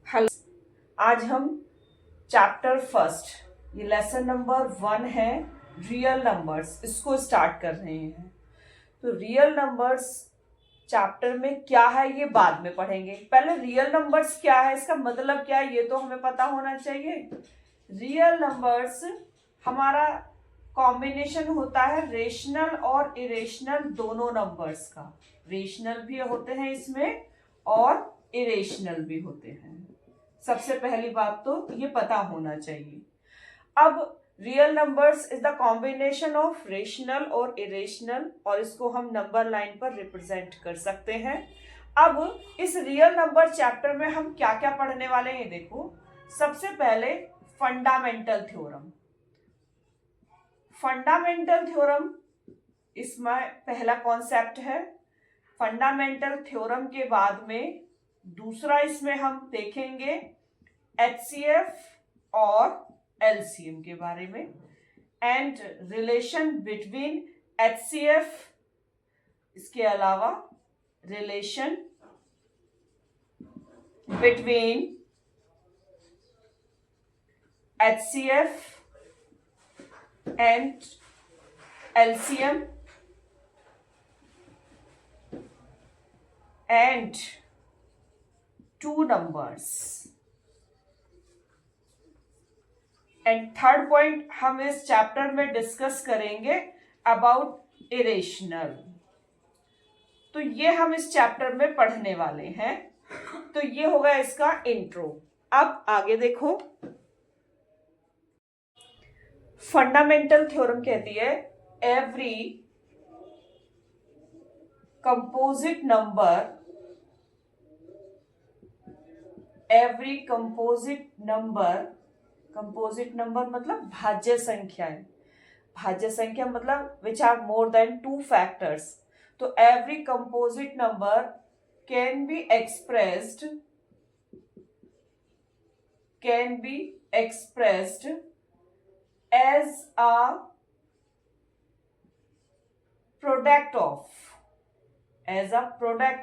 Hello. आज हम chapter first ये लेसन नंबर 1 है रियल नंबर्स, इसको स्टार्ट कर रहे हैं। तो रियल नंबर्स चैप्टर में क्या है ये बाद में पढ़ेंगे। पहले रियल नंबर्स क्या है, इसका मतलब क्या है, ये तो हमें पता होना चाहिए। रियल नंबर्स हमारा कॉम्बिनेशन होता है रेशनल और इरेशनल दोनों नंबर्स का। रेशनल भी होते हैं इसमें और इरेशनल भी होते हैं। सबसे पहली बात तो ये पता होना चाहिए। अब real numbers is the combination of rational और इरेशनल, और इसको हम नंबर लाइन पर रिप्रेजेंट कर सकते हैं। अब इस रियल नंबर चैप्टर में हम क्या क्या पढ़ने वाले हैं देखो। सबसे पहले फंडामेंटल थ्योरम। फंडामेंटल थ्योरम इसमें पहला कॉन्सेप्ट है। फंडामेंटल थ्योरम के बाद में दूसरा इसमें हम देखेंगे HCF और LCM के बारे में, एंड रिलेशन बिटवीन HCF, इसके अलावा relation between HCF and LCM and two numbers. And third point हम इस चैप्टर में डिस्कस करेंगे अबाउट इरेशनल। तो ये हम इस चैप्टर में पढ़ने वाले हैं। तो ये होगा इसका इंट्रो। अब आगे देखो। फंडामेंटल थ्योरम कहती है every composite number, composite number मतलब भाज्य संख्या है। भाज्य संख्या मतलब which are more than 2 factors. तो every composite number can be expressed as a product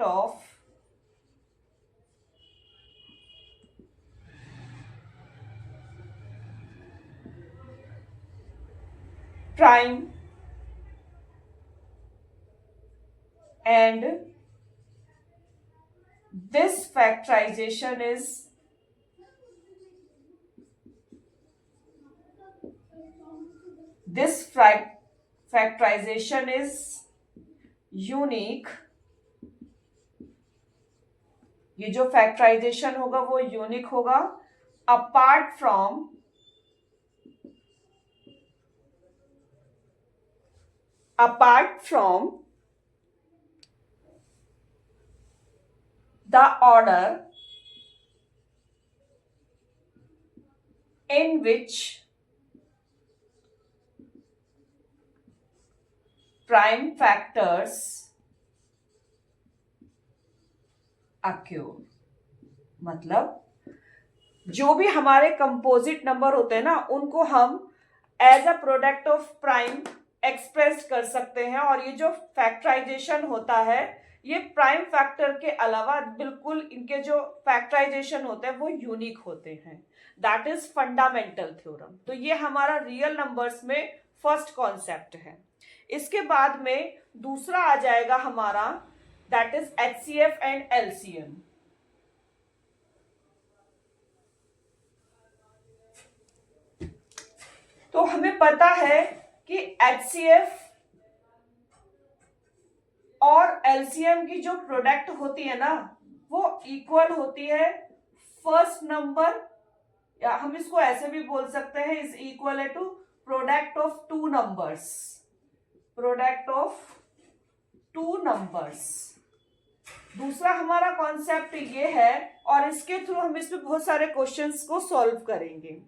of prime and this factorization is unique। ये जो फैक्टराइजेशन होगा वो यूनिक होगा apart from the order in which prime factors occur। मतलब जो भी हमारे कंपोजिट नंबर होते हैं ना, उनको हम as a product of prime express कर सकते हैं। और ये जो फैक्टराइजेशन होता है ये प्राइम फैक्टर के अलावा बिल्कुल इनके जो फैक्टराइजेशन होते हैं वो यूनिक होते हैं। That is fundamental theorem. तो ये हमारा रियल नंबर्स में फर्स्ट कॉन्सेप्ट है। इसके बाद में दूसरा आ जाएगा हमारा, that is HCF and LCM। तो हमें पता है कि HCF और LCM की जो प्रोडक्ट होती है ना वो इक्वल होती है फर्स्ट नंबर, या हम इसको ऐसे भी बोल सकते हैं, is equal to product of two numbers. दूसरा हमारा कॉन्सेप्ट ये है, और इसके थ्रू हम इसमें बहुत सारे क्वेश्चंस को सॉल्व करेंगे।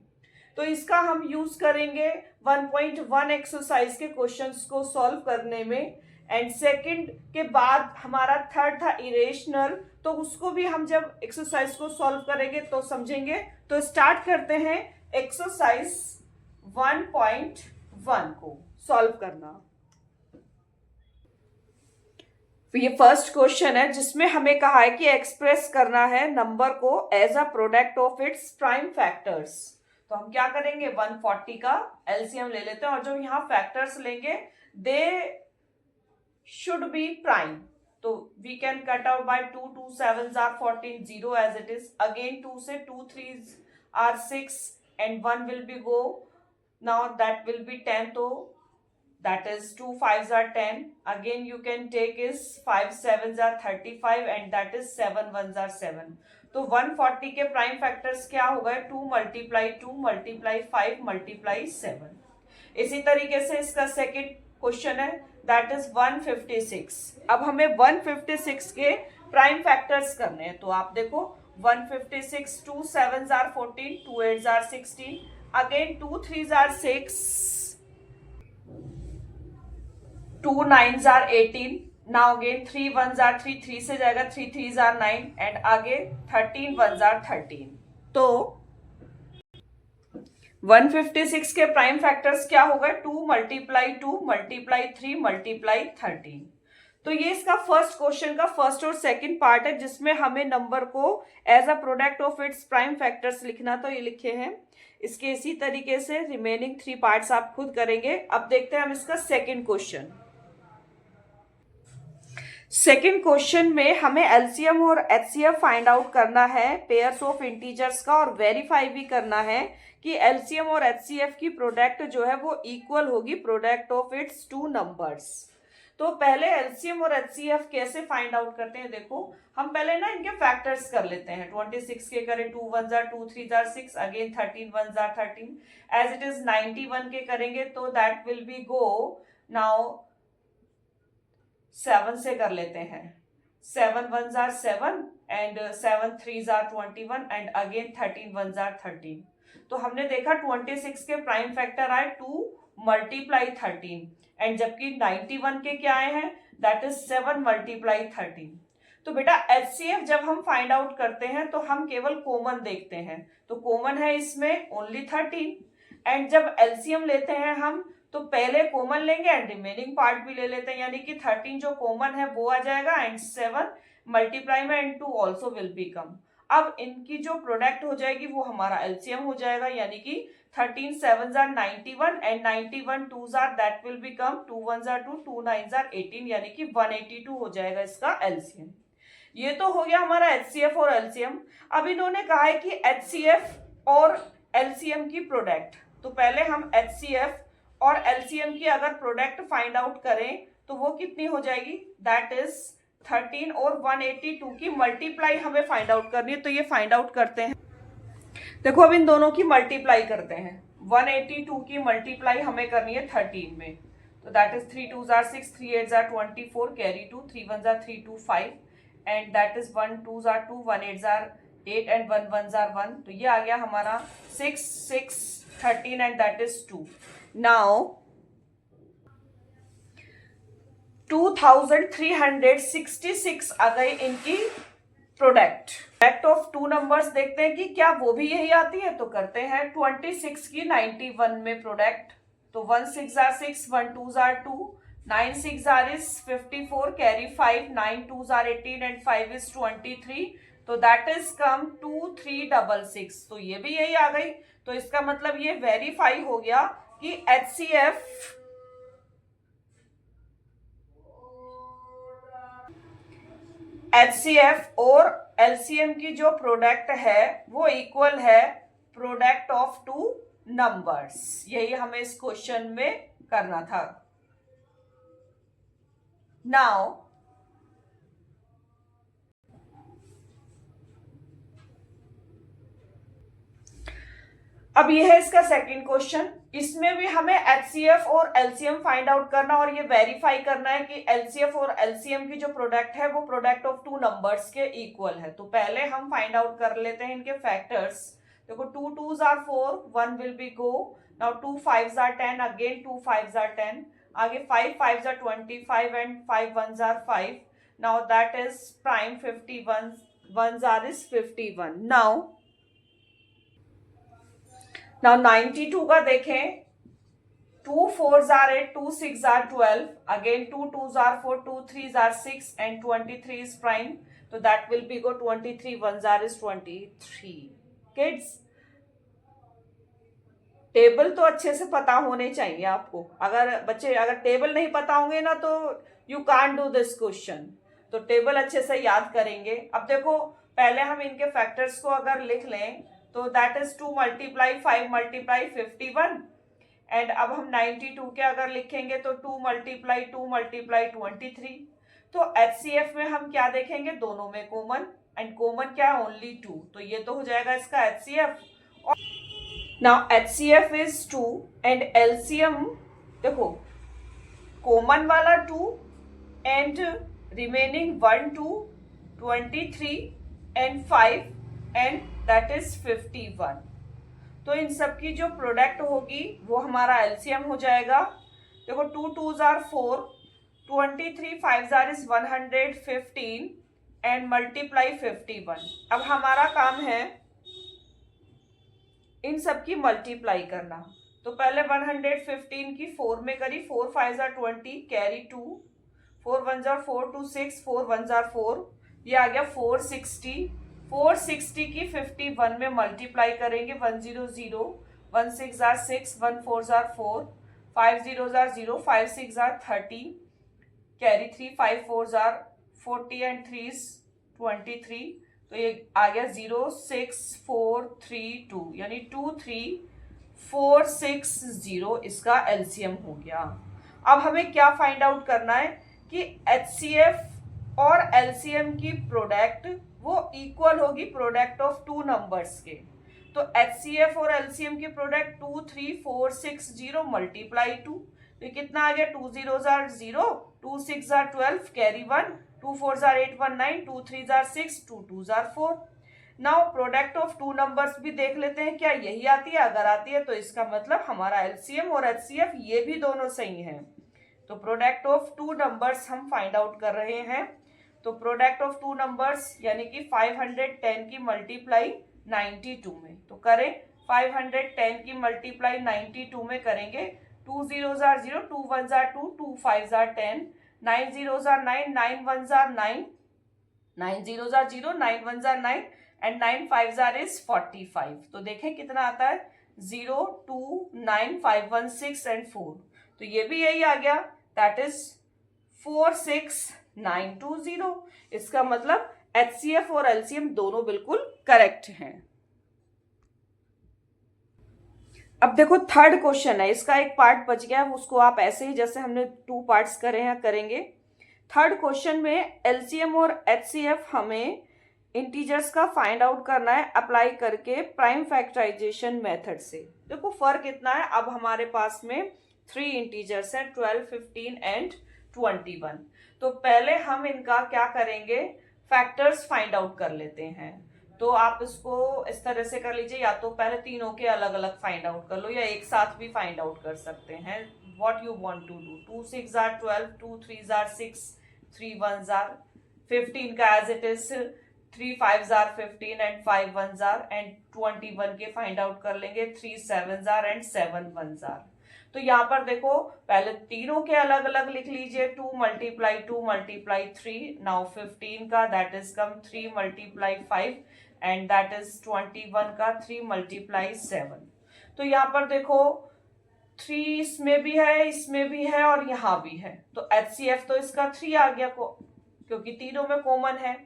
तो इसका हम यूज करेंगे 1.1 एक्सरसाइज के क्वेश्चंस को सॉल्व करने में। एंड सेकंड के बाद हमारा थर्ड था इरेशनल, तो उसको भी हम जब एक्सरसाइज को सॉल्व करेंगे तो समझेंगे। तो स्टार्ट करते हैं एक्सरसाइज 1.1 को सॉल्व करना। तो ये फर्स्ट क्वेश्चन है जिसमें हमें कहा है कि एक्सप्रेस करना है नंबर को as a product of its prime factors. तो हम क्या करेंगे, 140 का एलसीएम ले लेते हैं और जो यहाँ फैक्टर्स लेंगे दे शुड बी प्राइम। तो we can cut out by 2 2 7s are 14, 0 as it is, again 2 से 2 3s are 6 and 1 will be go, now that will be 10, तो that is 2 5s are 10, again you can take is 5 7s are 35 and that is 7 1s are 7। तो 140 के prime factors क्या हो गए, 2 multiply 2 multiply 5 multiply 7। इसी तरीके से इसका सेकंड क्वेश्चन है दैट इज 156। अब हमें 156 के प्राइम फैक्टर्स करने हैं। तो आप देखो 156, 2 7s are 14, 2 8s are 16, again 2 3s are 6, 2 9s are 18, now again 3 1s are 3, 3 से जाएगा 3 3s are 9 and आगे 13 1s are 13। तो 156 के प्राइम फैक्टर्स क्या हो गए, 2 मल्टीप्लाई 2 मल्टीप्लाई 3 मल्टीप्लाई 13। तो ये इसका फर्स्ट क्वेश्चन का फर्स्ट और सेकंड पार्ट है जिसमें हमें नंबर को as a product of its prime factors लिखना। तो ये लिखे हैं, इसके इसी तरीके से रिमेनिंग 3 पार्ट्स आप खुद करेंगे। अब देखते हैं हम इसका सेकंड क्वेश्चन। सेकेंड क्वेश्चन में हमें एलसीएम और एचसीएफ फाइंड आउट करना है पेयर्स ऑफ इंटीजर्स का, और वेरीफाई भी करना है कि एलसीएम और एचसीएफ की प्रोडक्ट जो है वो इक्वल होगी product of it's two numbers. तो पहले एलसीएम और एचसीएफ कैसे फाइंड आउट करते हैं, देखो हम पहले ना इनके फैक्टर्स कर लेते हैं। 26 के करें 2 1s are 2 3s are 6, again 13 1s are 13, as it is 91 के करेंगे तो that will be go, now 7 से कर लेते हैं, 7 1s are 7 and 7 3s are 21 and again 13 1s are 13। तो हमने देखा 26 के प्राइम फैक्टर आए 2 मल्टीप्लाई 13 एंड जबकि 91 के क्या आए हैं दैट इज 7 मल्टीप्लाई 13। तो बेटा एचसीएफ जब हम फाइंड आउट करते हैं तो हम केवल कॉमन देखते हैं, तो कॉमन है इसमें ओनली 13 एंड जब एलसीएम लेते हैं हम तो पहले कॉमन लेंगे एंड रिमेनिंग पार्ट भी ले लेते हैं, यानी कि 13 जो कॉमन है वो आ जाएगा एंड 7 मल्टीप्लाई में एंड 2 ऑल्सो विल बी कम। अब इनकी जो प्रोडक्ट हो जाएगी वो हमारा एलसीएम हो जाएगा, यानी कि 13 7s are 91 and 91 2s are that will become 2 1s are 2, 2 9s are 18, यानी कि 182 हो जाएगा इसका एलसीएम। ये तो हो गया हमारा एचसीएफ और एलसीएम। अब इन्होंने कहा है कि एचसीएफ और एलसीएम की प्रोडक्ट, तो पहले हम एचसीएफ और एलसीएम की अगर प्रोडक्ट फाइंड आउट करें तो वो कितनी हो जाएगी, दैट इज 13 और 182 की मल्टीप्लाई हमें फाइंड आउट करनी है। तो ये फाइंड आउट करते हैं, देखो अब इन दोनों की मल्टीप्लाई करते हैं। 182 की मल्टीप्लाई हमें करनी है 13 में, तो that is 3 2s are 6, 3 8s are 24, carry 2, 3 1s are 3 2 5 and that is 1 2s are 2, 1 8s are 8 and 1 1s are 1। तो ये आ गया हमारा 6 6 13 एंड दैट इज 2। नाउ 2366 आ गई इनकी प्रोडक्ट ऑफ टू नंबर्स। देखते हैं कि क्या वो भी यही आती है, तो करते हैं 26 की 91 में प्रोडक्ट। तो 1 6s are 6, 1 2s are 2, 9 6s are is 54, carry 5, 9 2s are 18 and 5 is 23, तो दैट इज कम 2366। तो ये भी यही आ गई, तो इसका मतलब ये वेरीफाई हो गया कि एचसीएफ और एलसीएम की जो प्रोडक्ट है वो इक्वल है प्रोडक्ट ऑफ टू नंबर्स। यही हमें इस क्वेश्चन में करना था। नाउ अब ये है इसका सेकंड क्वेश्चन। इसमें भी हमें एचसीएफ और एलसीएम फाइंड आउट करना और ये वेरीफाई करना है कि एलसीएफ और एलसीएम की जो प्रोडक्ट है वो प्रोडक्ट ऑफ टू नंबर्स के इक्वल है। तो पहले हम फाइंड आउट कर लेते हैं इनके फैक्टर्स। देखो 2 2s are 4, 1 will be go, now 2 5s are 10, again 2 5s are 10, आगे 5 5s are 25 and 5 1s are 5, now that is prime 51 1s are is 51। now 92 का देखें 2 4s are 8, 2 6 are 12, again 2 2s are 4, 2 3s are 6 and 23 is prime, so that will be go 23 1s are is 23. Kids, table तो अच्छे से पता होने चाहिए आपको. अगर बच्चे अगर टेबल नहीं पता होंगे ना तो you can't do this question. तो टेबल अच्छे से याद करेंगे. अब देखो पहले हम इनके फैक्टर्स को अगर लिख लें तो that is 2 multiply 5 multiply 51. And अब हम 92 के अगर लिखेंगे तो 2 मल्टीप्लाई 2 मल्टीप्लाई 23. तो HCF में हम क्या देखेंगे, दोनों में कॉमन, एंड कॉमन क्या है, ओनली 2. तो ये तो हो जाएगा इसका HCF. Now HCF is 2 and LCM देखो कॉमन वाला 2 and remaining 1 2 23 and 5 and that is 51. तो इन सब की जो प्रोडक्ट होगी वो हमारा LCM हो जाएगा. देखो 2 2s are 4, 23 5s are is 115 and multiply 51. अब हमारा काम है इन सब की मल्टीप्लाई करना. तो पहले 115 की 4 में करी, 4 5s are 20, carry 2, 4 1s are 4, 2 6, 4 1s are 4, ये आ गया 460. 460 की 51 में मल्टीप्लाई करेंगे, 1 0 0, 1 6 are 6, 1 4s are 4, 5 0s are 0, 5 6 are 30, carry 3, 5 4s are 40 and 3s 23. तो ये आ गया 0 6 4 3 2, यानी 2 3 4 6 0 इसका LCM हो गया. अब हमें क्या फाइंड आउट करना है कि HCF और LCM की प्रोडक्ट वो इक्वल होगी प्रोडक्ट ऑफ टू नंबर्स के. तो HCF और LCM की प्रोडक्ट 2 3 4 6 0 मल्टीप्लाई 2, तो कितना आ गया, 2 0s are 0, 2 6 are 12, carry 1, 2 4s are 8 1 9, 2 3s are 6, 2 2s are 4. Now product of two numbers भी देख लेते हैं क्या यही आती है. अगर आती है तो इसका मतलब हमारा LCM और HCF ये भी दोनों सही हैं. तो प्रोडक्ट ऑफ टू नंबर्स हम फाइंड आउट कर रहे हैं. तो प्रोडक्ट ऑफ टू नंबर्स यानी कि 510 की मल्टीप्लाई 92 में, तो करें 510 की मल्टीप्लाई 92 में करेंगे. 2 0s are 0, 2 1s are 2, 2 5s are 10, 9 0s are 9, 9 1s are 9, 9 0s are 0, 9 1s are 9 and 9 5s are is 45. तो देखें कितना आता है, 0 2 9 5 1 6 एंड 4. तो ये भी यही आ गया, दैट इज 4 6 9 2 0. इसका मतलब HCF और LCM दोनों बिल्कुल करेक्ट हैं. अब देखो थर्ड क्वेश्चन है, इसका एक पार्ट बच गया, उसको आप ऐसे ही जैसे हमने 2 पार्ट्स करे हैं करेंगे. थर्ड क्वेश्चन में LCM और HCF हमें इंटीजर्स का फाइंड आउट करना है अप्लाई करके प्राइम फैक्टराइजेशन मेथड से. देखो फर्क इतना है, अब हमारे पास में 3 इंटीजर्स हैं, 12 15 एंड 21. तो पहले हम इनका क्या करेंगे, फैक्टर्स फाइंड आउट कर लेते हैं. तो आप इसको इस तरह से कर लीजिए, या तो पहले तीनों के अलग अलग फाइंड आउट कर लो या एक साथ भी फाइंड आउट कर सकते हैं. What you want to do. 2 6 are 12, 2 3s are 6, 3 1s are 15 का as it is, 3 5s are 15 and 5 1s are, and 21 के फाइंड आउट कर लेंगे, 3 7s are and 7 1s are. तो यहाँ पर देखो पहले तीनों के अलग अलग लिख लीजिए. 2 मल्टीप्लाई 2 मल्टीप्लाई 3, नाउ 15 का that is come 3 multiply 5 and that is 21 का 3 मल्टीप्लाई 7. तो यहाँ पर देखो 3 इसमें भी है, इसमें भी है और यहाँ भी है. तो HCF तो इसका 3 आ गया क्योंकि तीनों में कॉमन है.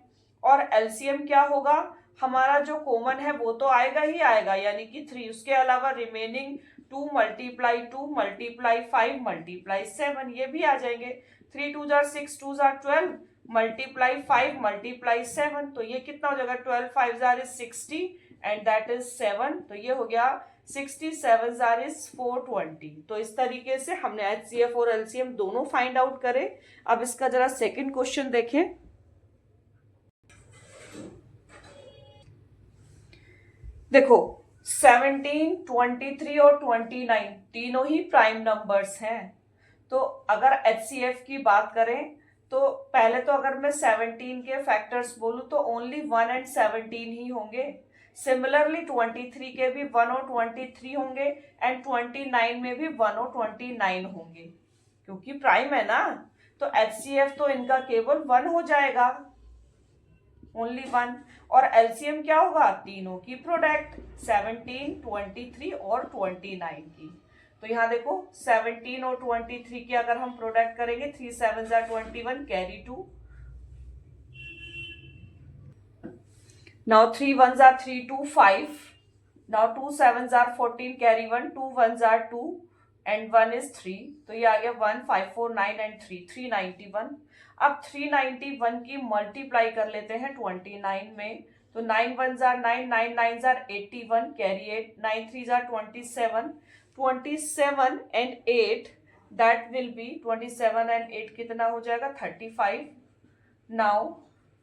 और LCM क्या होगा, हमारा जो कॉमन है वो तो आएगा ही आएगा, यानी कि 3. उसके अलावा रिमेनिंग 2 मल्टीप्लाई 2 मल्टीप्लाई 5 मल्टीप्लाई 7 ये भी आ जाएंगे. 3 2s are 6, 2s are 12 multiply 5 multiply 7. तो ये कितना हो जाएगा, 12 5s are is 60 and that is 7. तो ये हो गया 67s are is 420. तो इस तरीके से हमने HCF और LCM दोनों फाइंड आउट करे. अब इसका जरा सेकेंड क्वेश्चन देखें. देखो 17 23 और 29 तीनों ही प्राइम नंबर्स हैं. तो अगर HCF की बात करें तो पहले तो अगर मैं 17 के फैक्टर्स बोलूं तो ओनली 1 एंड 17 ही होंगे. सिमिलरली 23 के भी 1 और 23 होंगे एंड 29 में भी 1 और 29 होंगे, क्योंकि प्राइम है ना, तो HCF तो इनका केवल 1 हो जाएगा, ओनली 1। और LCM क्या होगा, तीनों की प्रोडक्ट 17, 23 और 29 की। तो यहाँ देखो 17 और 23 की अगर हम प्रोडक्ट करेंगे 3 7 21 carry 2, now 3 1s are 3 2 5, now 2 7s are 14 carry 1, 2 1s are 2 and 1 is 3, तो ये आ गया 1 5 4 9 and 3 391। अब 391 की मल्टीप्लाई कर लेते हैं 29 में, तो 9 1s are 9, 9 9s are 81 carry 8, 9 3s are 27, 27 and 8 that will be 27 and 8 कितना हो जाएगा 35। now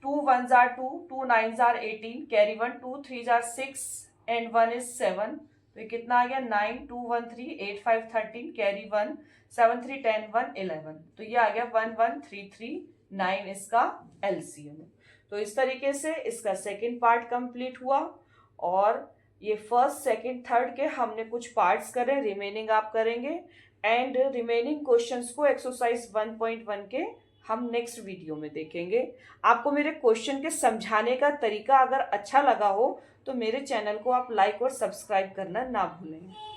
2 1s are 2, 2 9s are 18 carry 1, 2 3s are 6 and 1 is 7, तो ये कितना आ गया 9 2 1 3 8 5 13 कैरी 1 7 3 10 1 11, तो ये आ गया 1 1 3 3 9 इसका LCM। तो इस तरीके से इसका सेकेंड पार्ट कंप्लीट हुआ, और ये फर्स्ट सेकेंड थर्ड के हमने कुछ पार्ट्स करे, रिमेनिंग आप करेंगे, एंड रिमेनिंग क्वेश्चंस को एक्सरसाइज 1.1 के हम नेक्स्ट वीडियो में देखेंगे। आपको मेरे क्वेश्चन के समझाने का तरीका अगर अच्छा लगा हो तो मेरे चैनल को आप लाइक और सब्सक्राइब करना ना भूलें।